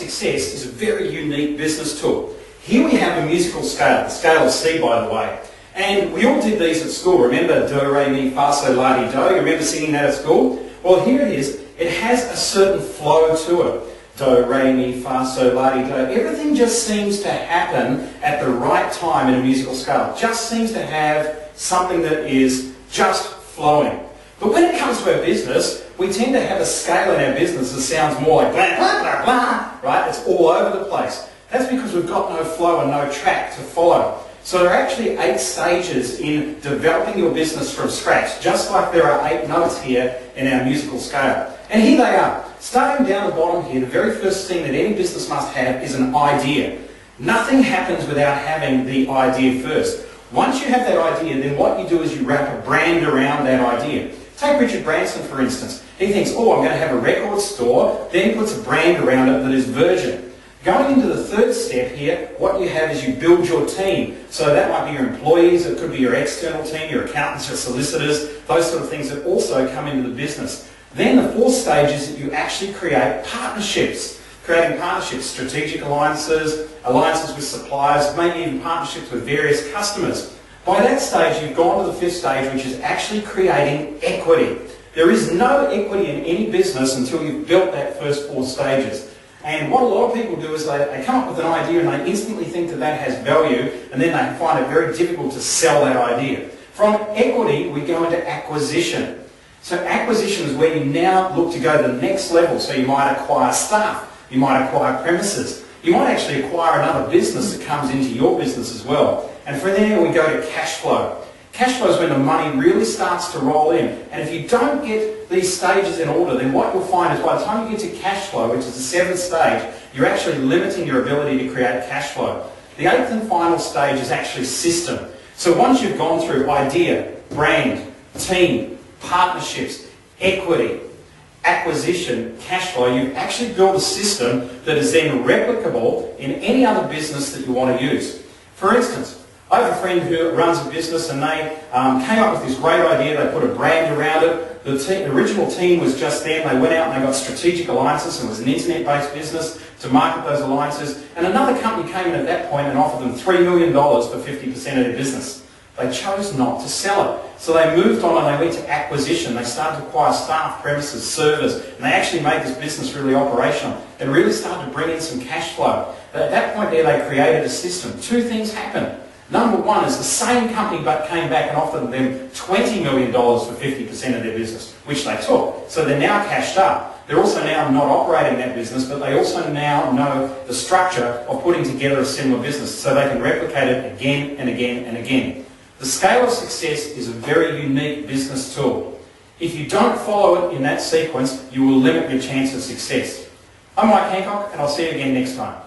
success is a very unique business tool. Here we have a musical scale, the scale of C, by the way. And we all did these at school. Remember do, re, mi, fa, sol, la, ti, do? You remember singing that at school? Well, here it is. It has a certain flow to it. Do, re, mi, fa, sol, la, ti, do. Everything just seems to happen at the right time in a musical scale. It just seems to have something that is just flowing. But when it comes to our business, we tend to have a scale in our business that sounds more like blah, blah, blah, blah, right? It's all over the place. That's because we've got no flow and no track to follow. So there are actually 8 stages in developing your business from scratch, just like there are 8 notes here in our musical scale. And here they are. Starting down the bottom here, the very first thing that any business must have is an idea. Nothing happens without having the idea first. Once you have that idea, then what you do is you wrap a brand around that idea. Take Richard Branson, for instance. He thinks, oh, I'm going to have a record store, then he puts a brand around it that is Virgin. Going into the third step here, what you have is you build your team. So that might be your employees, it could be your external team, your accountants, your solicitors, those sort of things that also come into the business. Then the fourth stage is that you actually create partnerships. Creating partnerships, strategic alliances, alliances with suppliers, maybe even partnerships with various customers. By that stage, you've gone to the fifth stage, which is actually creating equity. There is no equity in any business until you've built that first 4 stages. And what a lot of people do is they come up with an idea and they instantly think that that has value, and then they find it very difficult to sell that idea. From equity, we go into acquisition. So acquisition is where you now look to go to the next level. So you might acquire staff, you might acquire premises, you might actually acquire another business that comes into your business as well. And from there we go to cash flow. Cash flow is when the money really starts to roll in. And if you don't get these stages in order, then what you'll find is by the time you get to cash flow, which is the 7th stage, you're actually limiting your ability to create cash flow. The 8th and final stage is actually system. So once you've gone through idea, brand, team, partnerships, equity, acquisition, cash flow, you've actually built a system that is then replicable in any other business that you want to use. For instance, I have a friend who runs a business and they came up with this great idea. They put a brand around it. The original team was just them. They went out and they got strategic alliances, and it was an internet-based business to market those alliances. And another company came in at that point and offered them $3 million for 50% of their business. They chose not to sell it. So they moved on and they went to acquisition. They started to acquire staff, premises, servers, and they actually made this business really operational. They really started to bring in some cash flow. At that point there, they created a system. 2 things happened. Number 1 is the same company but came back and offered them $20 million for 50% of their business, which they took. So they're now cashed up. They're also now not operating that business, but they also now know the structure of putting together a similar business, so they can replicate it again and again and again. The scale of success is a very unique business tool. If you don't follow it in that sequence, you will limit your chance of success. I'm Mike Hancock, and I'll see you again next time.